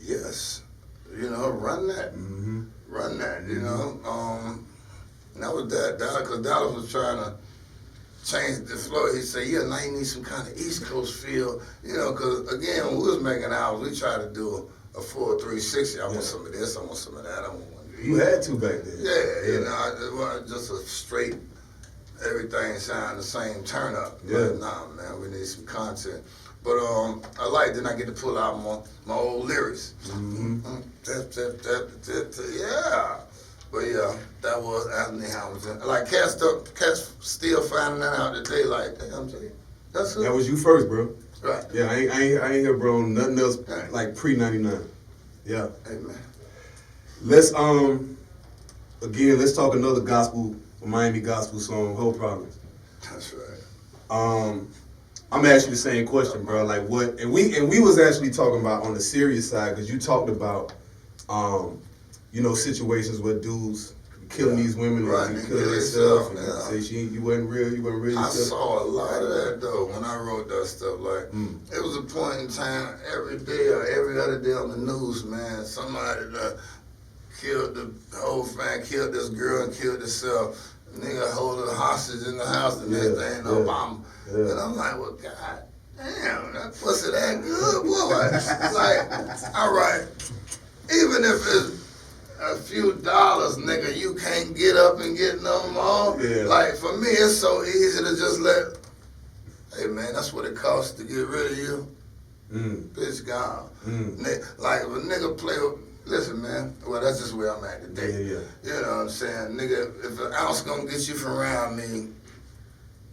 Yes. You know, run that. Run that, you know. And that was that. Because Dallas was trying to change the flow. He said, yeah, now you need some kind of East Coast feel. You know, because, again, when we was making albums, we tried to do a full 360. I want some of this, I want some of that, I want one of these. You had to back then. Yeah, you know, I wanted just a straight, everything sound the same turn up. Yeah. But nah, man, we need some content. But I like, then I get to pull out my old lyrics. Yeah. But yeah, that was Anthony Hamilton. Like, cats still finding that out today, like, damn, Jay, that's it. That was you first, bro. Right. Yeah, I ain't hear, bro, nothing else like pre-99. Yeah. Hey, man. Let's, again, let's talk another gospel, Miami gospel song, Hope Problems. That's right. I'm gonna ask you the same question, bro. Like what? And we was actually talking about on the serious side because you talked about, you know, situations where dudes killing these women or right, killing themselves. Yeah. Say you wasn't real. I saw a lot of that though when I wrote that stuff. Like it was a point in time every day or every other day on the news, man. Somebody killed the whole family, killed this girl and killed herself. Nigga holding hostage in the house the next day in Obama. Yeah. And I'm like, well, God damn, that pussy that good, boy. Like, all right, even if it's a few dollars, nigga, you can't get up and get no more. Yeah. Like, for me, it's so easy to just hey, man, that's what it costs to get rid of you. Bitch gone. Like, if a nigga play with, listen, man, well, that's just where I'm at today. Yeah. You know what I'm saying? Nigga, if an ounce gonna get you from around me,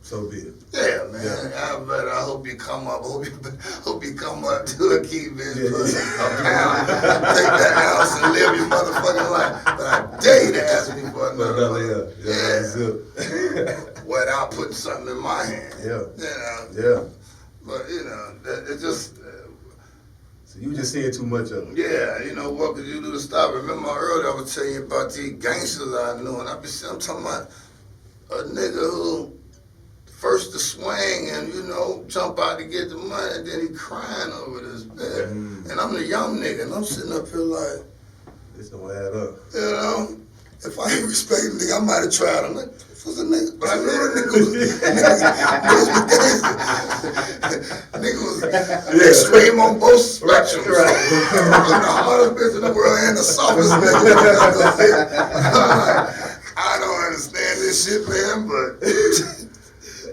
so be it. Yeah, man. Yeah. I hope you come up. Hope you come up to a key bitch for a pound. Take that ounce and live your motherfucking life. But I dare you to ask me for another. Yeah. Without putting something in my hand. Yeah. You know. But you know, it just. So you just seeing too much of it. Yeah, you know what could you do to stop it? Remember earlier I was telling you about these gangsters I knew, and I'm talking about a nigga who first to swing and, you know, jump out to get the money, and then he crying over this bed. And I'm the young nigga, and I'm sitting up here like, this don't add up. You know, if I ain't respecting nigga, I might have tried. I'm like, who's a nigga? But I know the nigga was extreme on both spectrums. Right. I'm the hardest bitch in the world and the softest nigga. I don't understand this shit, man, but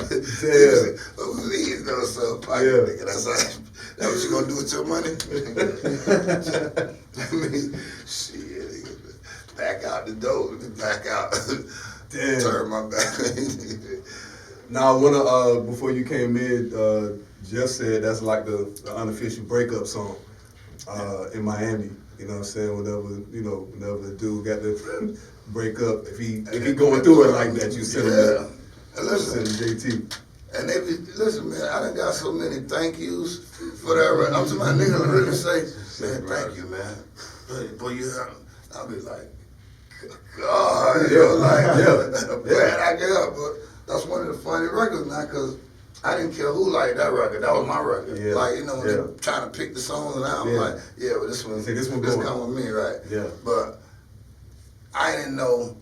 Please though, so nigga, that's that what you gonna do with your money? I mean, shit, back out the door, back out. Damn. Turn my back. Now, I wanna before you came in, Jeff said that's like the unofficial breakup song in Miami. You know what I'm saying? Whenever the dude got to break up, if he going through it like that, you send him. Listen, JT. And they be, listen, man, I done got so many thank yous for that. I'm to my nigga to really say, man, thank you, man. Boy, you have, I'll be like, God, you know, like, bad I get up. But that's one of the funny records now, because I didn't care who liked that record. That was my record. Yeah. Like, you know, when they're trying to pick the songs and I'm like, yeah, well, this come with me, right? Yeah. But I didn't know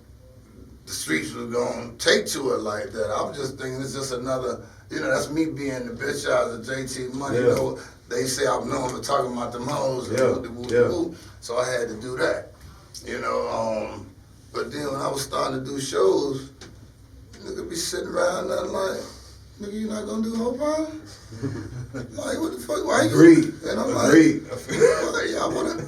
the streets was gonna take to it like that. I was just thinking it's just another, you know, that's me being the bitch out of the JT Money. You know, they say I'm known for talking about them hoes and so I had to do that. You know, but then when I was starting to do shows, nigga be sitting around there like, nigga, you not gonna do Hope Problem? Like, what the fuck? Why you? Agreed. And I'm Agreed. like, y'all wanna?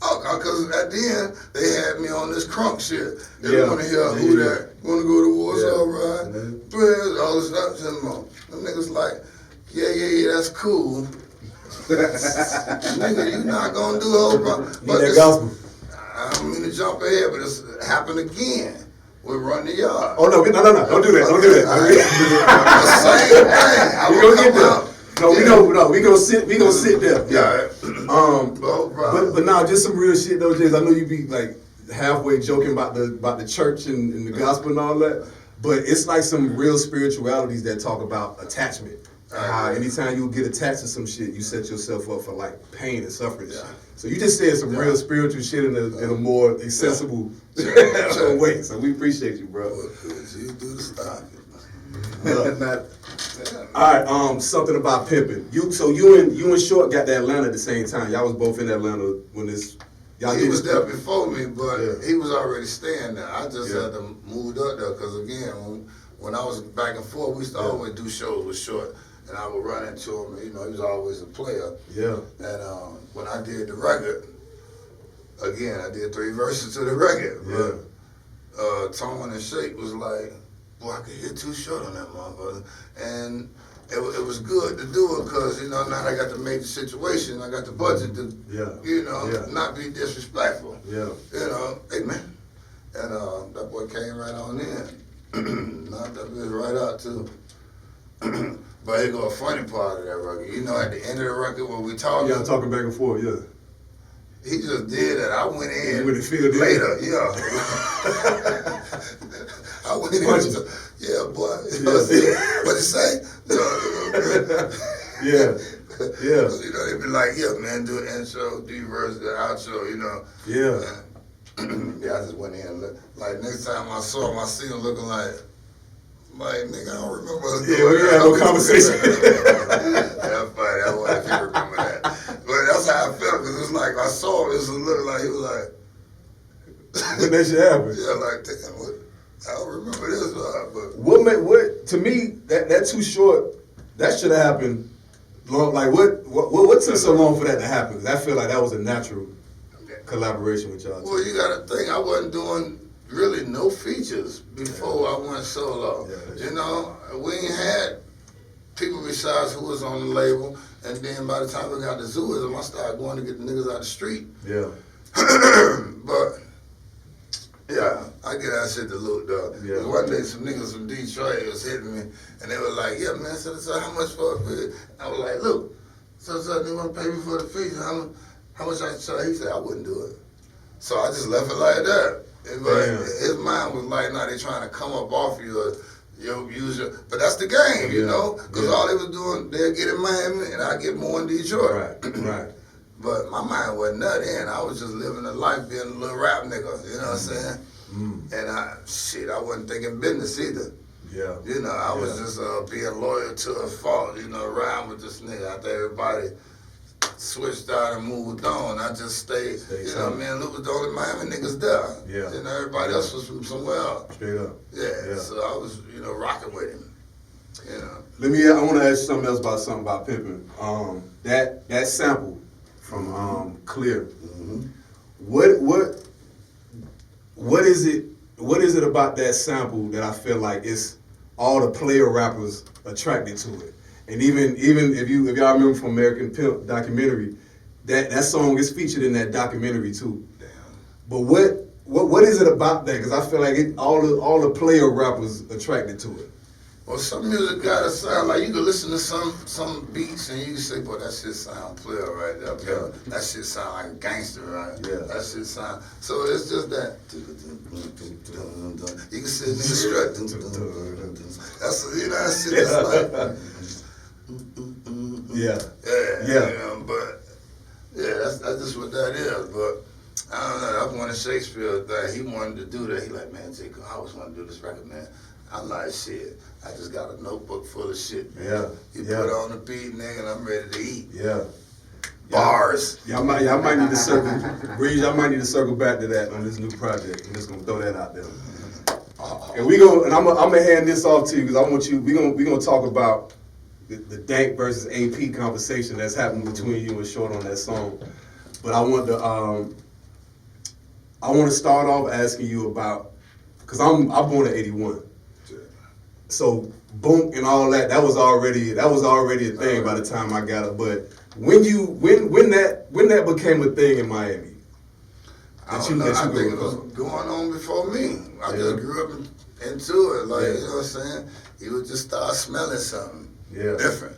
Oh, because at the end, they had me on this crunk shit. They want to hear who that, want to go to war, all right? Prayers, all this stuff, and more. Them niggas like, yeah, that's cool. Nigga, you not going to do the whole problem. But that gospel. I don't mean to jump ahead, but it's happened again. We run the yard. Oh, no, don't do that, don't do that. The same thing. We gonna get there. No, we gonna sit there. Yeah. But now just some real shit though, James. I know you be like halfway joking about the church and the gospel and all that, but it's like some real spiritualities that talk about attachment. how anytime you get attached to some shit, you set yourself up for like pain and suffering. Yeah. So you just said some real spiritual shit in a more accessible way. So we appreciate you, bro. You do the stuff. All right, something about pimping. You and Short got to Atlanta at the same time. Y'all was both in Atlanta when this. He was there before me, but he was already staying there. I just had to move up there because again, when I was back and forth, we used to always do shows with Short, and I would run into him. You know, he was always a player. Yeah. And when I did the record, again, I did 3 verses to the record. But Tone and Shake was like, boy, I could hit Too Short on that motherfucker. And it was good to do it because, you know, now I got to make the situation. I got the budget to, you know, not be disrespectful. Yeah. You know, hey, man. And that boy came right on in. Knocked that bitch right out, too. But here go a funny part of that record. You know, at the end of the record when we talking. Yeah, talking back and forth, He just did it. I went in later, I went in. Yeah, boy. What you say? Yeah. You know, they be like, yeah, man, do an intro, do your verse, the outro, you know. Yeah, I just went in. Like, next time I saw him, I seen him looking like, nigga, I don't remember us doing we had no conversation. That's funny. I wonder if you remember that. But that's how I felt, because it's like, I saw him, it was looking like, he was like. When that shit happened. Yeah, like, damn, what? I don't remember this, but. What to me, that Too Short, that should have happened long. Like, what took so long for that to happen? Because I feel like that was a natural collaboration with y'all. Well, you got to think, I wasn't doing really no features before I went solo. You know, we ain't had people besides who was on the label, and then by the time we got to Zooism, I started going to get the niggas out the street. Yeah. But, yeah, I get that shit to look though. Yeah. One day some niggas from Detroit was hitting me, and they were like, yeah, man, so how much for it? I was like, look, so they want to pay me for the feature, how much I charge? He said, I wouldn't do it. So I just left it like that. But his mind was like, nah, they trying to come up off you or use your, but that's the game, you know? Because all they was doing, they'll get in Miami and I get more in Detroit. Right. But my mind wasn't that in. I was just living a life being a little rap nigga, you know what I'm saying? And I wasn't thinking business either. Yeah. You know, I was just being loyal to a fault, you know, riding with this nigga after everybody switched out and moved on. I just stayed, you know, me and Luke was the only Miami niggas there. Yeah. You know, everybody else was from somewhere else. Straight up. Yeah. So I was, you know, rocking with him. You know. I want to ask you something else about pimping. That sample from Clear. What is it about that sample that I feel like it's all the player rappers attracted to it? And even if y'all remember from American Pimp documentary, that song is featured in that documentary too. Damn. But what is it about that? Because I feel like all the player rappers attracted to it. Well, some music gotta sound like you can listen to some beats and you can say, boy, that shit sound player right there. Yeah. That shit sound like gangster, right? Yeah. That shit sound. So it's just that. You can sit in the strut. That's that shit is like. Yeah. You know, but that's just what that is. But I don't know. That's one of Shakespeare's thing. He wanted to do that. He like, man, Jacob, I always want to do this record, man. I'm like, shit, I just got a notebook full of shit, man. You put on the beat, nigga, and I'm ready to eat. Bars. Y'all might need to circle, Breeze, y'all might need to circle back to that on this new project. I'm just gonna throw that out there. And I'm gonna hand this off to you because I want you, we gonna talk about the Dank versus AP conversation that's happening between you and Short on that song. But I want to start off asking you about, because I'm born in '81. So boom and all that was already a thing by the time I got it. But when that became a thing in Miami, I think it was going on before me. I just grew up into it. Like, you know what I'm saying? You would just start smelling something different.